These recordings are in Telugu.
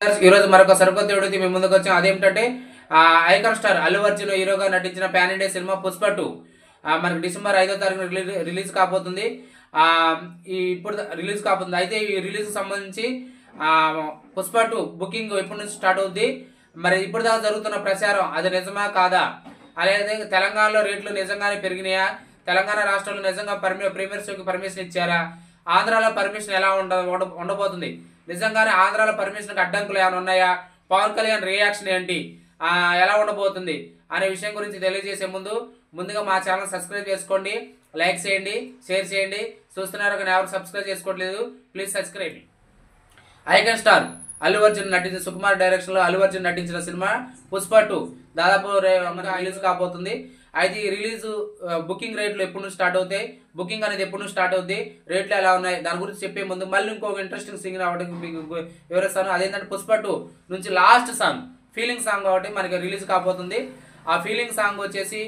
ఈ రోజు మరొక సరికొత్త వీడియోతో మేము ముందుకు వచ్చాం. అదేంటంటే ఐకాన్ స్టార్ అల్లు అర్జున్ హీరోగా నటించిన పాన్ ఇండియా సినిమా పుష్ప 2 మనకి డిసెంబర్ 5వ తారీఖున రిలీజ్ కాబోతుంది. ఇప్పుడు రిలీజ్ కాబోతుంది. అయితే ఈ రిలీజ్ సంబంధించి పుష్ప 2 బుకింగ్ ఎప్పటి నుంచి స్టార్ట్ అవుద్ది, మరి ఇప్పుడు దాకా జరుగుతున్న ప్రచారం అది నిజమా కాదా, అలాగే తెలంగాణలో రేట్లు నిజంగానే పెరిగినాయా, తెలంగాణ రాష్ట్రంలో నిజంగా ప్రీమియర్ షోకి పర్మిషన్ ఇచ్చారా, ఆంధ్రాలో పర్మిషన్ ఎలా ఉండబోతుంది, నిజంగానే ఆంధ్రాలో పర్మిషన్కి అడ్డంకులు ఏమైనా ఉన్నాయా, పవన్ కళ్యాణ్ రియాక్షన్ ఏంటి, ఎలా ఉండబోతుంది అనే విషయం గురించి తెలియజేసే ముందుగా మా ఛానల్ సబ్స్క్రైబ్ చేసుకోండి, లైక్ చేయండి, షేర్ చేయండి. చూస్తున్నారు కానీ ఎవరు సబ్స్క్రైబ్ చేసుకోవట్లేదు, please subscribe. Icon star Allu Arjun నటించిన సుకుమార్ డైరెక్షన్ లో అల్లు అర్జున్ నటించిన సినిమా పుష్ప 2 దాదాపు రిలీజ్ కాబోతుంది. అయితే ఈ రిలీజ్ బుకింగ్ రేట్లు ఎప్పుడు నుంచి స్టార్ట్ అవుతాయి, బుకింగ్ అనేది ఎప్పుడు నుంచి స్టార్ట్ అవుతాయి, రేట్లు ఎలా ఉన్నాయి దాని గురించి చెప్పే ముందు మళ్ళీ ఇంకొక ఇంట్రెస్టింగ్ సింగ్ రావడానికి మీకు వివరిస్తాను. అదేంటంటే పుష్ప 2 నుంచి లాస్ట్ సాంగ్ ఫీలింగ్ సాంగ్ కాబట్టి మనకి రిలీజ్ కాబోతుంది. ఆ ఫీలింగ్ సాంగ్ వచ్చేసి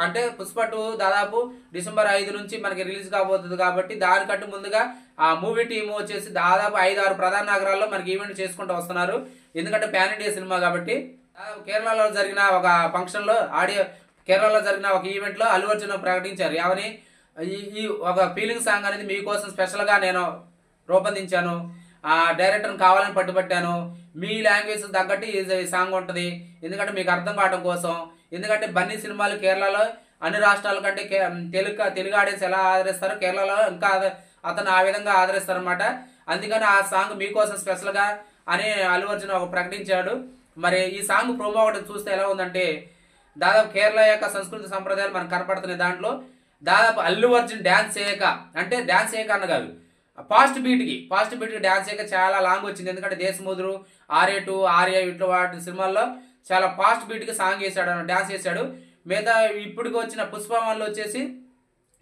అంటే పుష్ప 2 దాదాపు డిసెంబర్ 5 నుంచి మనకి రిలీజ్ కాబోతుంది. కాబట్టి దానికంటే ముందుగా ఆ మూవీ టీమ్ వచ్చేసి దాదాపు 5-6 ప్రధాన నగరాల్లో మనకి ఈవెంట్ చేసుకుంటూ వస్తున్నారు. ఎందుకంటే పాన్ ఇండియా సినిమా కాబట్టి. కేరళలో జరిగిన ఒక ఫంక్షన్ లో కేరళలో జరిగిన ఒక ఈవెంట్ లో అల్లు అర్జున్ ప్రకటించారు ఏమని, ఈ ఒక ఫీలింగ్ సాంగ్ అనేది మీకోసం స్పెషల్ గా నేను రూపొందించాను, డైరెక్టర్ని కావాలని పట్టుబట్టాను, మీ లాంగ్వేజ్ తగ్గట్టు ఈ సాంగ్ ఉంటుంది, ఎందుకంటే మీకు అర్థం కావడం కోసం. ఎందుకంటే బన్నీ సినిమాలు కేరళలో అన్ని రాష్ట్రాల కంటే తెలుగు ఆడియన్స్ ఎలా ఆదరిస్తారో కేరళలో ఇంకా అతను ఆ విధంగా ఆదరిస్తారనమాట. అందుకని ఆ సాంగ్ మీకోసం స్పెషల్ గా అని అల్లు అర్జున్ ఒక ప్రకటించాడు. మరి ఈ సాంగ్ ప్రోమో ఒకటి చూస్తే ఎలా ఉందంటే దాదాపు కేరళ యొక్క సంస్కృతి సంప్రదాయాలు మనకు కనపడుతున్నాయి. దాంట్లో దాదాపు అల్లు అర్జున్ డ్యాన్స్ చేయక, అంటే డ్యాన్స్ చేయక అన్న కాదు, ఫాస్ట్ బీట్కి డ్యాన్స్ చేయక చాలా లాంగ్ వచ్చింది. ఎందుకంటే దేశముద్రు, ఆర్య ఆర్య ఇట్లా వాటి సినిమాల్లో చాలా ఫాస్ట్ బీట్కి సాంగ్ వేసాడు, డ్యాన్స్ చేశాడు. మిగతా ఇప్పటికి వచ్చిన పుష్ప 1లో వచ్చేసి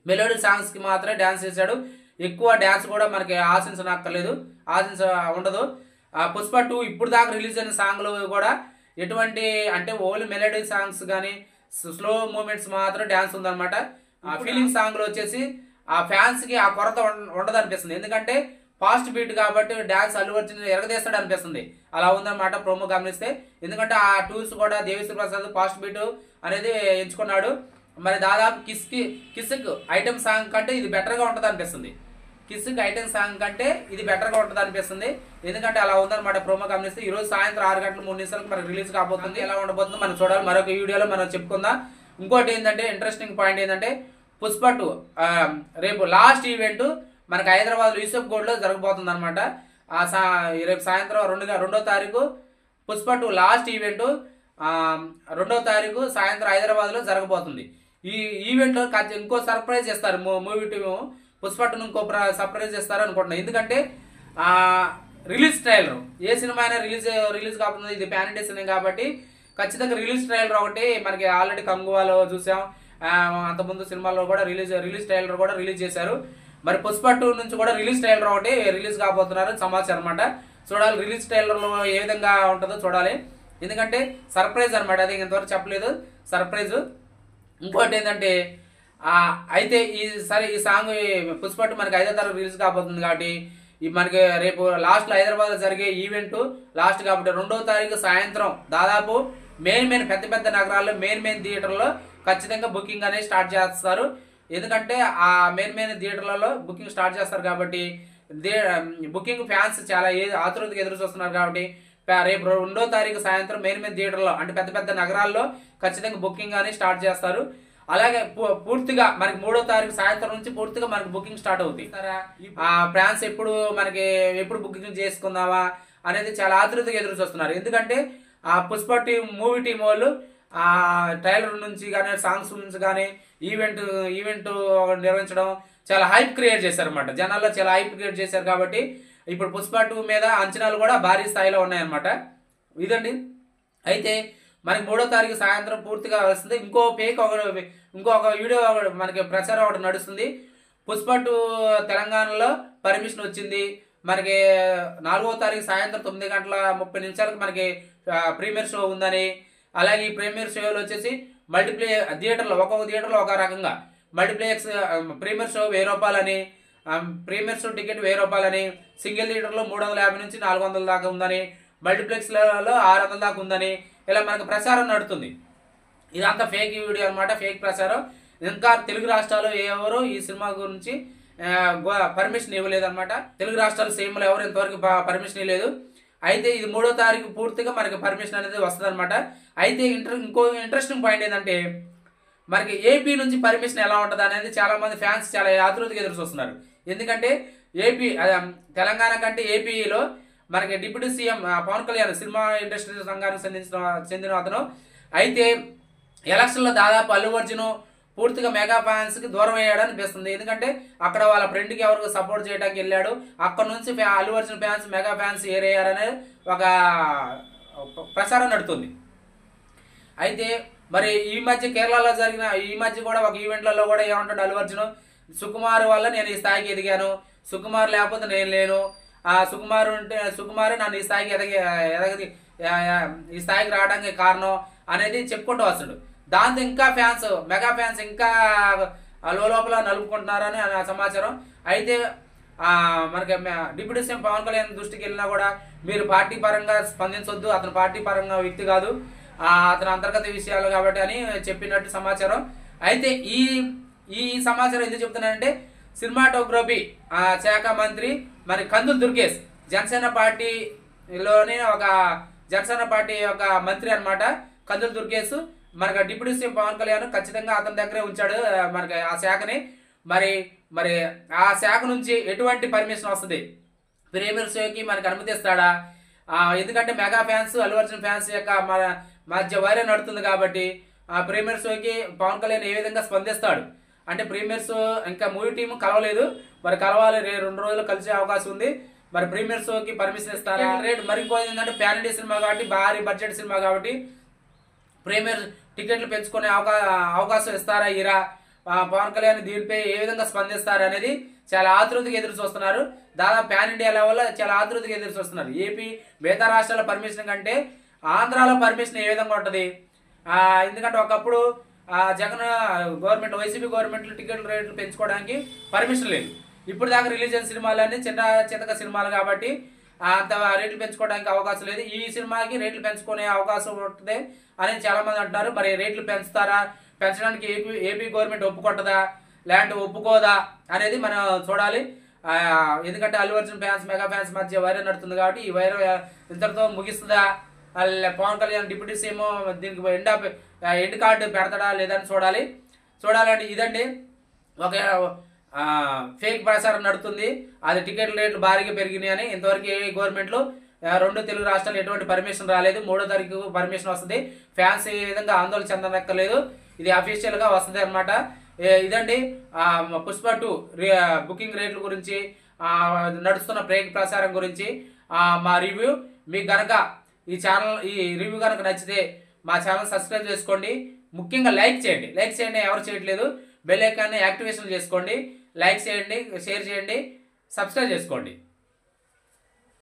మెలోడీ సాంగ్స్కి మాత్రమే డ్యాన్స్ చేశాడు. ఎక్కువ డ్యాన్స్ కూడా మనకి ఆశించనక్కర్లేదు, ఉండదు. పుష్ప 2 ఇప్పుడు దాకా రిలీజ్ అయిన సాంగ్లు కూడా ఎటువంటి అంటే ఓన్లీ మెలోడీ సాంగ్స్ కానీ స్లో మూమెంట్స్ మాత్రం డ్యాన్స్ ఉందన్నమాట. ఆ ఫీలింగ్ సాంగ్లో వచ్చేసి ఆ ఫ్యాన్స్కి ఆ కొరత ఉండదు అనిపిస్తుంది. ఎందుకంటే ఫాస్ట్ బీట్ కాబట్టి డ్యాన్స్ అల్లు అర్జున్ ఎరగదీస్తాడు అనిపిస్తుంది. అలా ఉందన్నమాట ప్రోమో గమనిస్తే. ఎందుకంటే ఆ టూల్స్ కూడా దేవిశ్రీ ప్రసాద్ ఫాస్ట్ బీట్ అనేది ఎంచుకున్నాడు. మరి దాదాపు కిస్క్ ఐటమ్ సాంగ్ కంటే ఇది బెటర్గా ఉంటుంది అనిపిస్తుంది. కిస్క్ ఐటమ్ సాంగ్ కంటే ఇది బెటర్గా ఉంటుంది అనిపిస్తుంది. ఎందుకంటే అలా ఉందన్నమాట ప్రోమో గమనిస్తే. ఈ రోజు సాయంత్రం 6:03 మనకు రిలీజ్ కాబోతుంది. ఎలా ఉండబోతుందో మనం చూడాలి, మరొక వీడియోలో మనం చెప్పుకుందాం. ఇంకోటి ఏంటంటే ఇంట్రెస్టింగ్ పాయింట్ ఏంటంటే పుష్ప 2 రేపు లాస్ట్ ఈవెంట్ మనకి హైదరాబాద్ యూసఫ్ గోడ్లో జరగబోతుంది అనమాట. రేపు సాయంత్రం 2వ తారీఖు పుష్ప 2 లాస్ట్ ఈవెంట్ 2వ తారీఖు సాయంత్రం హైదరాబాద్లో జరగబోతుంది. ఈ ఈవెంట్లో ఇంకో సర్ప్రైజ్ చేస్తారు మూవీ టీము. పుష్ప 2 ఇంకో సర్ప్రైజ్ చేస్తారు అనుకుంటున్నాను. ఎందుకంటే రిలీజ్ ట్రైలర్ ఏ సినిమా అయినా రిలీజ్ కాబోతుంది. ఇది పాన్ ఇండియా సినిమా కాబట్టి ఖచ్చితంగా రిలీజ్ ట్రైలర్ ఒకటి మనకి ఆల్రెడీ కంగువాలో చూసాం, అంతకుముందు సినిమాలో కూడా రిలీజ్ ట్రైలర్ కూడా రిలీజ్ చేశారు. మరి పుష్ప 2 నుంచి కూడా రిలీజ్ ట్రైలర్ ఒకటి రిలీజ్ కాబోతున్నారు సమాచారం అనమాట. చూడాలి రిలీజ్ ట్రైలర్లో ఏ విధంగా ఉంటుందో చూడాలి. ఎందుకంటే సర్ప్రైజ్ అనమాట, అది ఇంతవరకు చెప్పలేదు, సర్ప్రైజ్. ఇంకోటి ఏంటంటే అయితే ఈ సాంగ్ పుష్ప 2 మనకి 5వ తారీఖు రిలీజ్ కాబోతుంది కాబట్టి మనకి రేపు లాస్ట్లో హైదరాబాద్లో జరిగే ఈవెంట్ లాస్ట్ కాబట్టి 2వ తారీఖు సాయంత్రం దాదాపు మెయిన్ పెద్ద నగరాల్లో మెయిన్ థియేటర్లో ఖచ్చితంగా బుకింగ్ అనేది స్టార్ట్ చేస్తారు. ఎందుకంటే ఆ మెయిన్ థియేటర్లలో బుకింగ్ స్టార్ట్ చేస్తారు కాబట్టి బుకింగ్ ఫ్యాన్స్ చాలా ఆతృతగా ఎదురు చూస్తున్నారు. కాబట్టి రేపు 2వ తారీఖు సాయంత్రం మెయిన్ థియేటర్లో అంటే పెద్ద నగరాల్లో ఖచ్చితంగా బుకింగ్ అనేది స్టార్ట్ చేస్తారు. అలాగే పూర్తిగా మనకి 3వ తారీఖు సాయంత్రం నుంచి పూర్తిగా మనకి బుకింగ్ స్టార్ట్ అవుతాయి. ఫ్యాన్స్ ఎప్పుడు బుకింగ్ చేసుకుందామా అనేది చాలా ఆతృతగా ఎదురు చూస్తున్నారు. ఎందుకంటే ఆ పుష్ప మూవీ టీం వాళ్ళు ట్రైలర్ నుంచి కానీ సాంగ్స్ నుంచి కానీ ఈవెంట్ నిర్వహించడం చాలా హైప్ క్రియేట్ చేశారు అనమాట. జనాల్లో చాలా హైప్ క్రియేట్ చేశారు కాబట్టి ఇప్పుడు పుష్ప 2 మీద అంచనాలు కూడా భారీ స్థాయిలో ఉన్నాయన్నమాట. ఇదండి. అయితే మనకి 3వ తారీఖు సాయంత్రం పూర్తిగా వస్తుంది. ఇంకొక వీడియో మనకి ప్రచారం ఒకటి నడుస్తుంది. పుష్ప 2 తెలంగాణలో పర్మిషన్ వచ్చింది. మనకి 4వ తారీఖు సాయంత్రం 9:30 మనకి ప్రీమియర్ షో ఉందని, అలాగే ఈ ప్రీమియర్ షోలో వచ్చేసి థియేటర్లో ఒక్కొక్క థియేటర్లో ఒక రకంగా మల్టీప్లెక్స్ ప్రీమియర్ షో 1000 రూపాయలని, ప్రీమియర్ షో టికెట్ 1000 రూపాయలని, సింగిల్ థియేటర్లో 350 నుంచి 400 దాకా ఉందని, మల్టీప్లెక్స్లలో 600 దాకా ఉందని ఇలా మనకు ప్రచారం నడుతుంది. ఇదంతా ఫేక్ వీడియో అనమాట, ఫేక్ ప్రచారం. ఇంకా తెలుగు రాష్ట్రాలు ఎవరు ఈ సినిమా గురించి పర్మిషన్ ఇవ్వలేదన్నమాట. తెలుగు రాష్ట్రాల సీఎంలు ఎవరు ఇంతవరకు పర్మిషన్ ఇవ్వలేదు. అయితే ఇది 3వ తారీఖు పూర్తిగా మనకి పర్మిషన్ అనేది వస్తుంది అనమాట. అయితే ఇంకో ఇంట్రెస్టింగ్ పాయింట్ ఏంటంటే మనకి ఏపీ నుంచి పర్మిషన్ ఎలా ఉంటుంది అనేది చాలా మంది ఫ్యాన్స్ చాలా ఆతృతగా ఎదురు చూస్తున్నారు. ఎందుకంటే ఏపీ తెలంగాణ కంటే ఏపీలో మనకి deputy CM Pawan Kalyan cinema industry సంఘానికి చెందిన అతను. అయితే ఎలక్షన్లో దాదాపు అల్లు అర్జున్ పూర్తిగా మెగా ఫ్యాన్స్కి దూరం అయ్యాడని అనిపిస్తుంది. ఎందుకంటే అక్కడ వాళ్ళ ఫ్రెండ్కి ఎవరికి సపోర్ట్ చేయడానికి వెళ్ళాడు. అక్కడ నుంచి Allu Arjun fans mega fans ఏరయ్యారనే ఒక ప్రచారం నడుతుంది. అయితే మరి ఈ మధ్య కేరళలో జరిగిన ఈ మధ్య కూడా ఒక ఈవెంట్లలో కూడా ఏమంటాడు అల్లు అర్జున్, సుకుమార్ వల్ల నేను ఈ స్థాయికి ఎదిగాను, సుకుమార్ లేకపోతే నేను లేను, సుకుమారే నన్ను ఈ స్థాయికి ఈ స్థాయికి రావడానికి కారణం అనేది చెప్పుకుంటూ వస్తాడు. దాంతో ఇంకా మెగా ఫ్యాన్స్ ఇంకా లోపల నలుపుకుంటున్నారని సమాచారం. అయితే మనకి డిప్యూటీ సీఎం పవన్ కళ్యాణ్ దృష్టికి వెళ్ళినా కూడా మీరు పార్టీ పరంగా స్పందించొద్దు, అతను పార్టీ పరంగా వ్యక్తి కాదు, అతని అంతర్గత విషయాలు కాబట్టి అని చెప్పినట్టు సమాచారం. అయితే ఈ సమాచారం ఎందుకు చెప్తున్నానంటే సినిమాటోగ్రఫీ శాఖ మంత్రి మరి కందులు దుర్గేష్ జనసేన పార్టీ యొక్క మంత్రి అనమాట. కందులు దుర్గేష్ మనకి డిప్యూటీ సీఎం పవన్ కళ్యాణ్ ఖచ్చితంగా అతని దగ్గరే ఉంచాడు మనకి ఆ శాఖని. మరి ఆ శాఖ నుంచి ఎటువంటి పర్మిషన్ వస్తుంది, ప్రీమియర్ షోకి మనకి అనుమతిస్తాడా? ఎందుకంటే mega fans Allu Arjun fans యొక్క మధ్య వైరం నడుతుంది కాబట్టి ఆ ప్రీమియర్ షోకి పవన్ కళ్యాణ్ ఏ విధంగా స్పందిస్తాడు అంటే ప్రీమియర్ షో ఇంకా మూవీ టీం కలవలేదు, మరి కలవాలి, 2 రోజులు కలిసే అవకాశం ఉంది. మరి ప్రీమియర్ షోకి పర్మిషన్ ఇస్తారా? రేట్ మరిపోయింది ఏంటంటే ప్యాన్ ఇండియా సినిమా కాబట్టి భారీ బడ్జెట్ సినిమా కాబట్టి ప్రీమియర్ టికెట్లు పెంచుకునే అవకాశం ఇస్తారా ఇరా? పవన్ కళ్యాణ్ దీనిపై ఏ విధంగా స్పందిస్తారు అనేది చాలా ఆతృతగా ఎదురు చూస్తున్నారు. దాదాపు ప్యాన్ ఇండియా లెవెల్లో చాలా ఆతృతగా ఎదురు చూస్తున్నారు. ఏపీ మిగతా రాష్ట్రాల పర్మిషన్ కంటే ఆంధ్రాలో పర్మిషన్ ఏ విధంగా ఉంటుంది? ఎందుకంటే ఒకప్పుడు జగన్ గవర్నమెంట్ వైసీపీ గవర్నమెంట్లు టికెట్ రేట్లు పెంచుకోవడానికి పర్మిషన్ లేదు. ఇప్పుడు దాకా రిలీజ్ అయిన సినిమాలన్నీ చిన్నక సినిమాలు కాబట్టి అంత రేట్లు పెంచుకోవడానికి అవకాశం లేదు. ఈ సినిమాకి రేట్లు పెంచుకునే అవకాశం ఉంటుంది అని చాలా మంది అంటున్నారు. మరి రేట్లు పెంచుతారా? పెంచడానికి ఏపీ గవర్నమెంట్ ఒప్పుకుంటుందా లేదంటే ఒప్పుకోదా అనేది మనం చూడాలి. ఎందుకంటే Allu Arjun fans mega fans మధ్య వైరం నడుతుంది కాబట్టి ఈ వైరం ఇంతటితో ముగిస్తుందా? పవన్ కళ్యాణ్ డిప్యూటీ సీఎం దీనికి ఎండ్ కార్డు పెడతాడా లేదని చూడాలంటే ఇదండి ఒక ఫేక్ ప్రచారం నడుతుంది. అది టికెట్ రేట్లు భారీగా పెరిగినాయి అని. ఇంతవరకు ఏ గవర్నమెంట్లో 2 తెలుగు రాష్ట్రాలు ఎటువంటి పర్మిషన్ రాలేదు. 3వ తారీఖు పర్మిషన్ వస్తుంది. ఫ్యాన్స్ ఏ విధంగా ఆందోళన చెందనక్కర్లేదు, ఇది అఫీషియల్గా వస్తుంది అనమాట. ఇదండి పుష్ప 2 బుకింగ్ రేట్ల గురించి నడుస్తున్న ఫేక్ ప్రచారం గురించి మా రివ్యూ. మీకు గనక ఈ రివ్యూ కనుక నచ్చితే మా ఛానల్ సబ్స్క్రైబ్ చేసుకోండి. ముఖ్యంగా లైక్ చేయండి, ఎవరు చేయట్లేదు. బెల్ ఐకాన్ని యాక్టివేషన్ చేసుకోండి, లైక్ చేయండి, షేర్ చేయండి, సబ్స్క్రైబ్ చేసుకోండి.